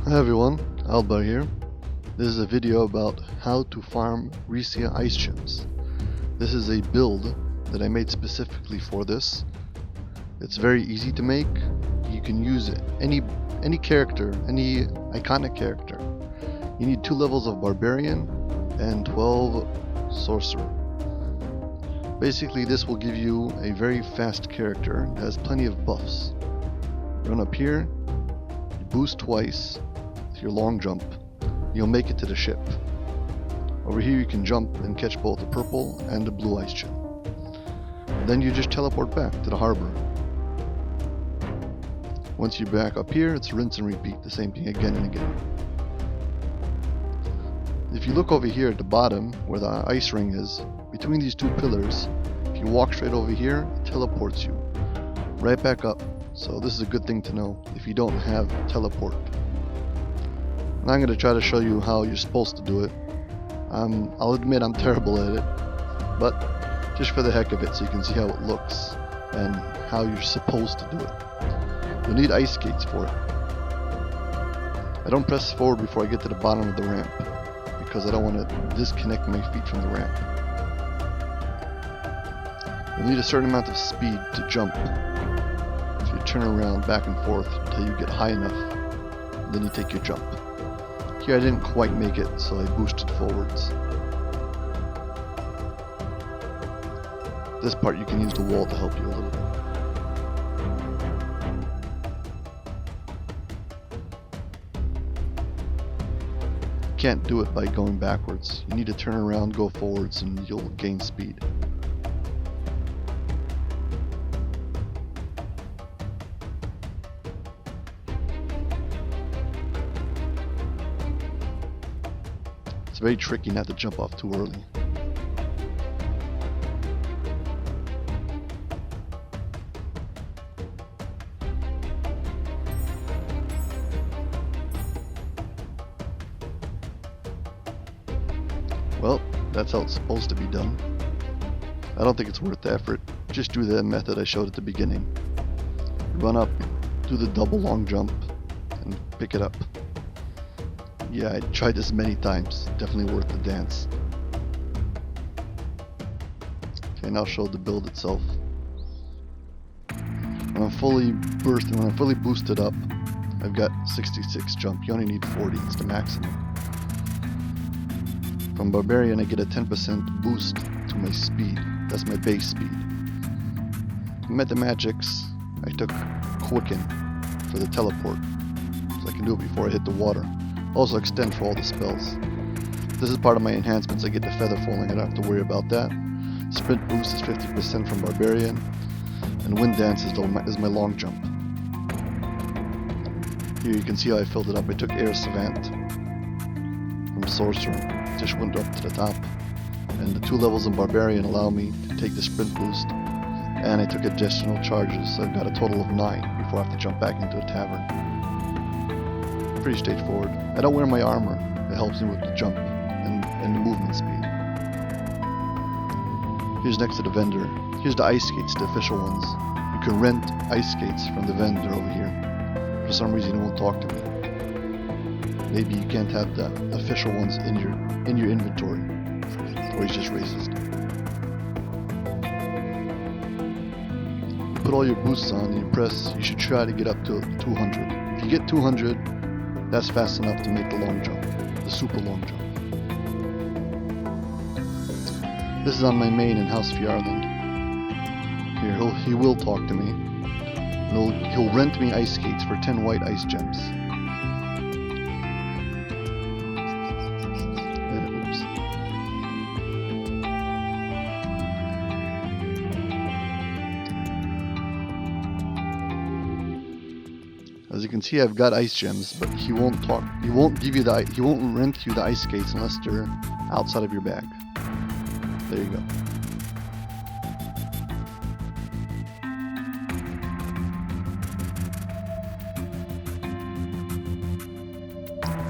Hi everyone, Alba here. This is a video about how to farm Risia ice gems. This is a build that I made specifically for this. It's very easy to make. You can use any character, any iconic character. You need 2 levels of Barbarian and 12 Sorcerer. Basically this will give you a very fast character that has plenty of buffs. Run up here, you boost twice, your long jump, you'll make it to the ship. Over here you can jump and catch both the purple and the blue ice gem. Then you just teleport back to the harbor. Once you're back up here, it's rinse and repeat, the same thing again and again. If you look over here at the bottom where the ice ring is, between these 2 pillars, if you walk straight over here, it teleports you right back up. So this is a good thing to know if you don't have teleport. And I'm going to try to show you how you're supposed to do it. I'll admit I'm terrible at it, but just for the heck of it, so you can see how it looks and how you're supposed to do it. You'll need ice skates for it. I don't press forward before I get to the bottom of the ramp, because I don't want to disconnect my feet from the ramp. You'll need a certain amount of speed to jump. So you turn around back and forth until you get high enough, and then you take your jump. Here I didn't quite make it, so I boosted forwards. This part you can use the wall to help you a little bit. You can't do it by going backwards. You need to turn around, go forwards, and you'll gain speed. It's very tricky not to jump off too early. Well, that's how it's supposed to be done. I don't think it's worth the effort. Just do the method I showed at the beginning. Run up, do the double long jump, and pick it up. Yeah, I tried this many times. Definitely worth the dance. Okay, now show the build itself. When I'm fully boosted up, I've got 66 jump. You only need 40, it's the maximum. From Barbarian I get a 10% boost to my speed. That's my base speed. Met the magics, I took Quicken for the teleport, so I can do it before I hit the water. Also extend for all the spells. This is part of my enhancements. I get the feather falling, I don't have to worry about that. Sprint boost is 50% from Barbarian, and Wind Dance is my long jump. Here you can see how I filled it up. I took Air Savant from Sorcerer, just went up to the top, and the 2 levels in Barbarian allow me to take the sprint boost, and I took additional charges, so I've got a total of 9 before I have to jump back into a tavern. Pretty straightforward. I don't wear my armor. It helps me with the jump and the movement speed. Here's next to the vendor. Here's the ice skates, the official ones. You can rent ice skates from the vendor over here. For some reason it won't talk to me. Maybe you can't have the official ones in your inventory. Or he's just racist. You put all your boosts on and you press. You should try to get up to 200. If you get 200, that's fast enough to make the long jump, the super long jump. This is on my main in House Fjarland. Here, he will talk to me. And he'll rent me ice skates for 10 white ice gems. Oops. As you can see, I've got ice gems, but he won't talk. He won't give you he won't rent you the ice skates unless they're outside of your bag. There you go.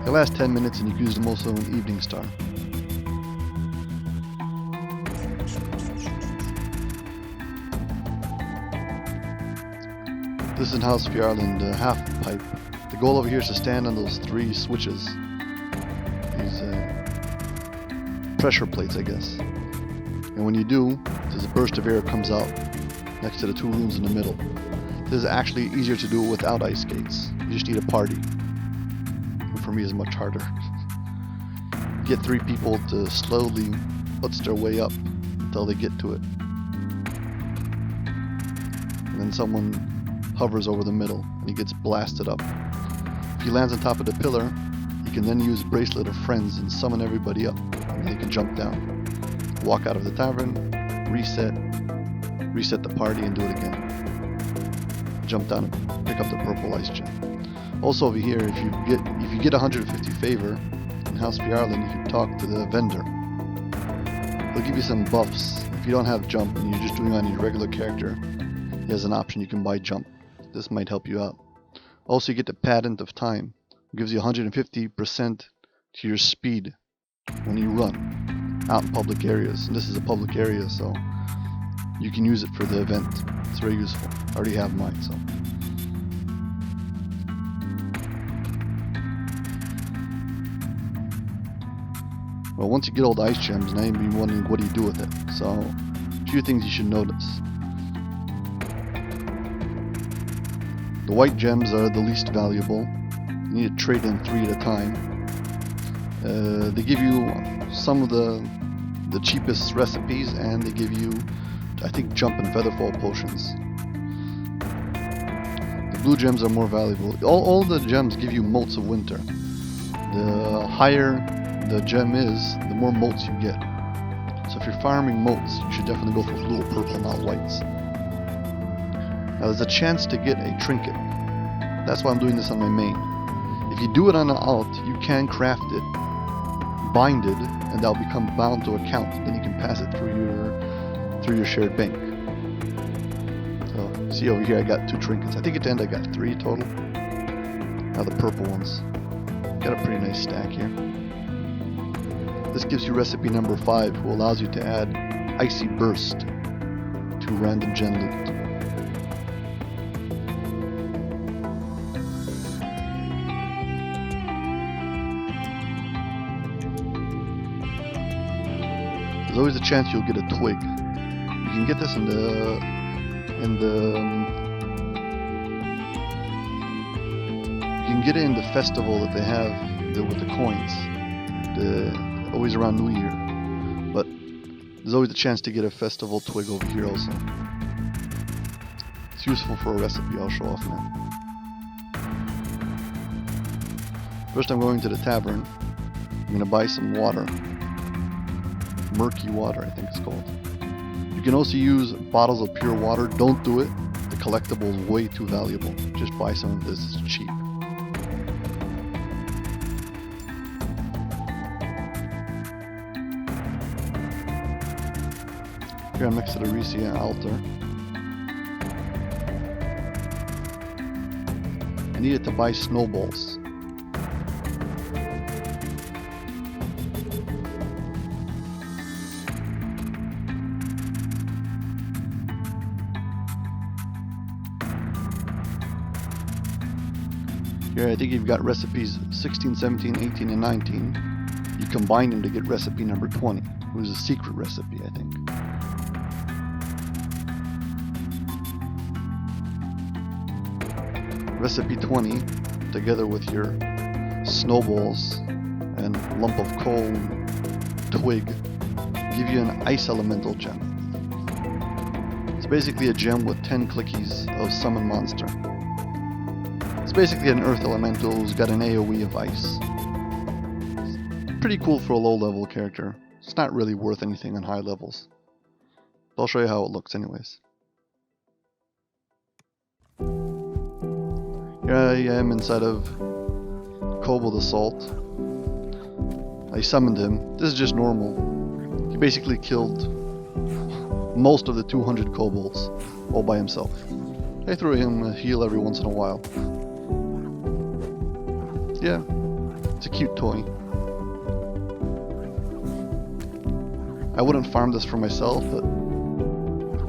They last 10 minutes and you can use them also in Evening Star. This is in House Fjarland, half pipe. The goal over here is to stand on those 3 switches. These pressure plates, I guess. And when you do, there's a burst of air comes out next to the 2 rooms in the middle. This is actually easier to do it without ice skates. You just need a party. And for me, it's much harder. Get 3 people to slowly putz their way up until they get to it. And then someone hovers over the middle and he gets blasted up. If he lands on top of the pillar, he can then use Bracelet of Friends and summon everybody up. And then he can jump down. Walk out of the tavern, reset the party and do it again. Jump down and pick up the purple ice gem. Also over here, if you get 150 favor in House Ireland, you can talk to the vendor. He'll give you some buffs. If you don't have jump and you're just doing it on your regular character, he has an option you can buy jump. This might help you out. Also, you get the patent of time. It gives you 150% to your speed when you run out in public areas. And this is a public area, so you can use it for the event. It's very useful. I already have mine, so. Well, once you get all the ice gems, now you'll be wondering what do you do with it. So, a few things you should notice. The white gems are the least valuable. You need to trade in 3 at a time. They give you some of the cheapest recipes, and they give you, I think, jump and featherfall potions. The blue gems are more valuable. All the gems give you motes of winter. The higher the gem is, the more motes you get. So if you're farming motes, you should definitely go for blue or purple, not whites. Now there's a chance to get a trinket. That's why I'm doing this on my main. If you do it on the alt, you can craft it, bind it, and that'll become bound to account. Then you can pass it through your shared bank. So see over here, I got 2 trinkets. I think at the end I got 3 total. Now the purple ones. Got a pretty nice stack here. This gives you recipe number 5, who allows you to add Icy Burst to random gen loot. There's always a chance you'll get a twig. You can get this in the you can get it in the festival that they have with the coins. Always around New Year, but there's always a chance to get a festival twig over here also. It's useful for a recipe I'll show off now. First I'm going to the tavern. I'm going to buy some water. Murky water, I think it's called. You can also use bottles of pure water. Don't do it. The collectible is way too valuable. Just buy some of this, it's cheap. Here I'm next to the Risia altar. I needed to buy snowballs. Here I think you've got recipes 16, 17, 18, and 19. You combine them to get recipe number 20, which is a secret recipe, I think. Recipe 20, together with your snowballs and lump of coal twig, give you an ice elemental gem. It's basically a gem with 10 clickies of summon monster. It's basically an earth elemental who's got an AoE of ice. It's pretty cool for a low level character. It's not really worth anything on high levels. But I'll show you how it looks anyways. Here I am inside of Kobold Assault. I summoned him. This is just normal. He basically killed most of the 200 kobolds all by himself. I threw him a heal every once in a while. Yeah, it's a cute toy. I wouldn't farm this for myself, but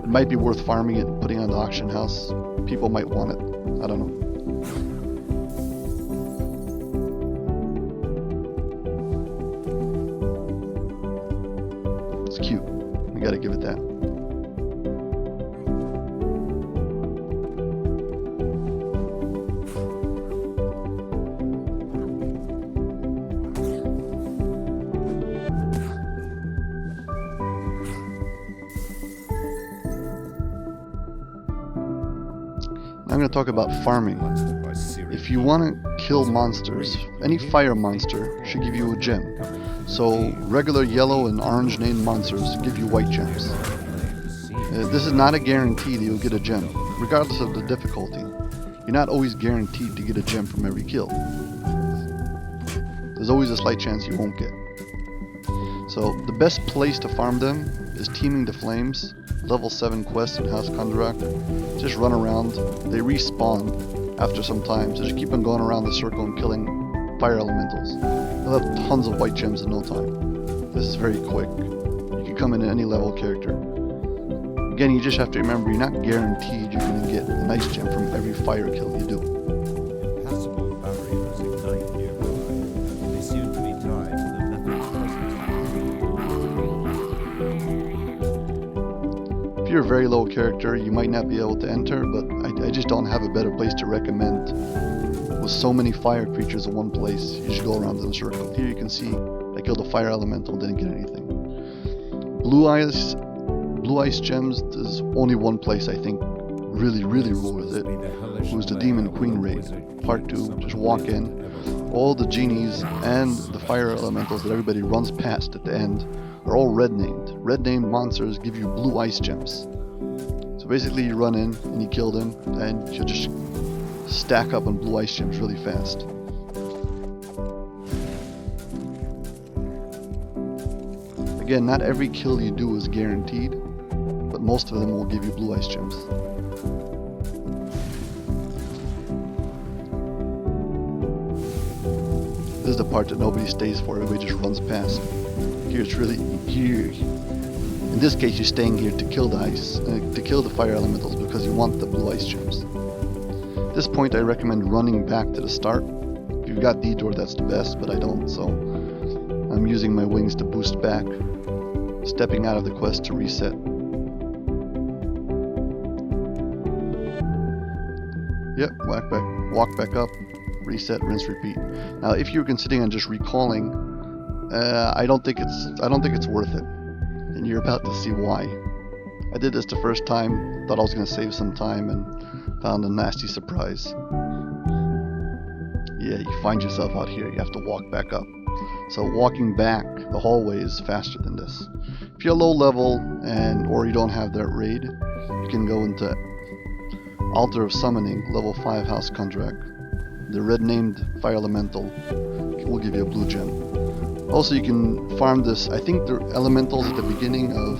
it might be worth farming it and putting it on the auction house. People might want it. I don't know. gotta give it that. I'm going to talk about farming. If you want to kill monsters, any fire monster should give you a gem. So regular yellow and orange named monsters give you white gems. This is not a guarantee that you'll get a gem, regardless of the difficulty. You're not always guaranteed to get a gem from every kill. There's always a slight chance you won't get. So the best place to farm them is Teaming the Flames, level 7 quest in House Kondrak. Just run around. They respawn after some time, so just keep on going around the circle and killing fire elementals. You'll have tons of white gems in no time. This is very quick. You can come in any level character. Again, you just have to remember you're not guaranteed you're going to get a nice gem from every fire kill you do. Impassable barriers ignite nearby. They seem to be tied to the method's presence. If you're a very low character, you might not be able to enter, but I just don't have a better place to recommend. With so many fire creatures in one place, you should go around in a circle. Here you can see I killed a fire elemental, didn't get anything. Blue ice gems, there's only one place I think really rule with it. It was the Demon Queen raid, part 2. Just walk in. All the genies and the fire elementals that everybody runs past at the end are all red named. Red named monsters give you blue ice gems. So basically you run in and you kill them and you just stack up on blue ice gems really fast. Again, not every kill you do is guaranteed, but most of them will give you blue ice gems. This is the part that nobody stays for, everybody just runs past. Here it's really here. In this case, you're staying here to kill the ice, to kill the fire elementals because you want the blue ice gems. At this point, I recommend running back to the start. If you've got D-Door, that's the best, but I don't, so I'm using my wings to boost back, stepping out of the quest to reset. Yep, walk back up, reset, rinse, repeat. Now, if you're considering on just recalling, I don't think it's worth it, and you're about to see why. I did this the first time, thought I was going to save some time, and found a nasty surprise. Yeah, you find yourself out here, you have to walk back up. So walking back the hallway is faster than this. If you're low level or you don't have that raid, you can go into Altar of Summoning, level 5 House Kondrak. The red named fire elemental will give you a blue gem. Also, you can farm this. I think the elementals at the beginning of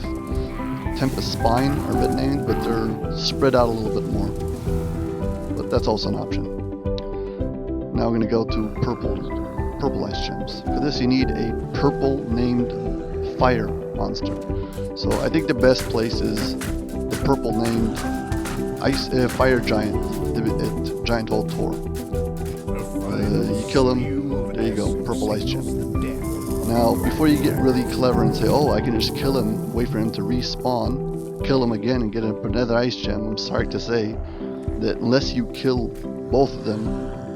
Tempest Spine are red named, but they're spread out a little bit more. But that's also an option. Now we're going to go to purple ice gems. For this, you need a purple named fire monster. So I think the best place is the purple named fire giant at Giant Hall Tor. You kill him, there you go, purple ice gem. Now, before you get really clever and say, oh, I can just kill him, wait for him to respawn, kill him again and get another ice gem, I'm sorry to say that unless you kill both of them,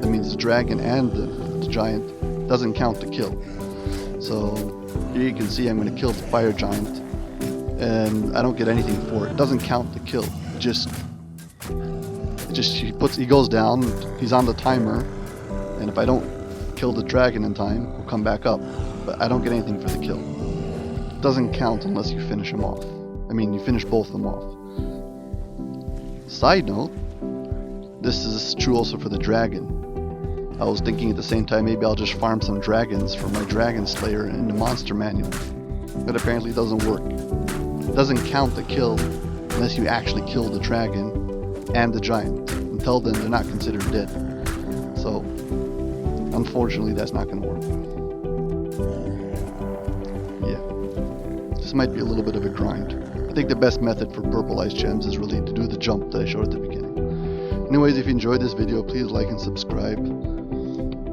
that means the dragon and the giant, doesn't count the kill. So here you can see I'm going to kill the fire giant and I don't get anything for it. It doesn't count the kill. He goes down, he's on the timer, and if I don't kill the dragon in time, he'll come back up. But I don't get anything for the kill. It doesn't count unless you finish him off. I mean, you finish both of them off. Side note, this is true also for the dragon. I was thinking at the same time, maybe I'll just farm some dragons for my dragon slayer in the monster manual. But apparently it doesn't work. It doesn't count the kill unless you actually kill the dragon and the giant. Until then, they're not considered dead. So, unfortunately, that's not going to work. Yeah. This might be a little bit of a grind. I think the best method for purple ice gems is really to do the jump that I showed at the beginning. Anyways, if you enjoyed this video, please like and subscribe.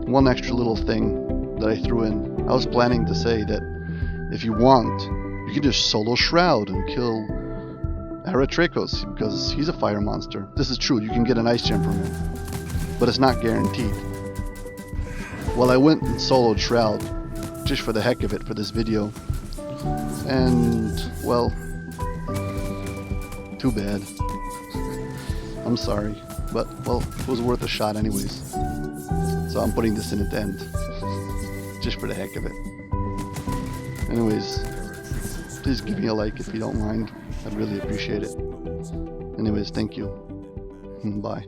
One extra little thing that I threw in. I was planning to say that if you want, You can just solo Shroud and kill Aratricos because he's a fire monster. This is true, you can get an ice gem from him, but it's not guaranteed. Well, I went and soloed Shroud just for the heck of it for this video, and well, too bad. I'm sorry, but well, it was worth a shot anyways. So I'm putting this in at the end, just for the heck of it. Anyways, please give me a like if you don't mind. I'd really appreciate it. Anyways, thank you. Bye.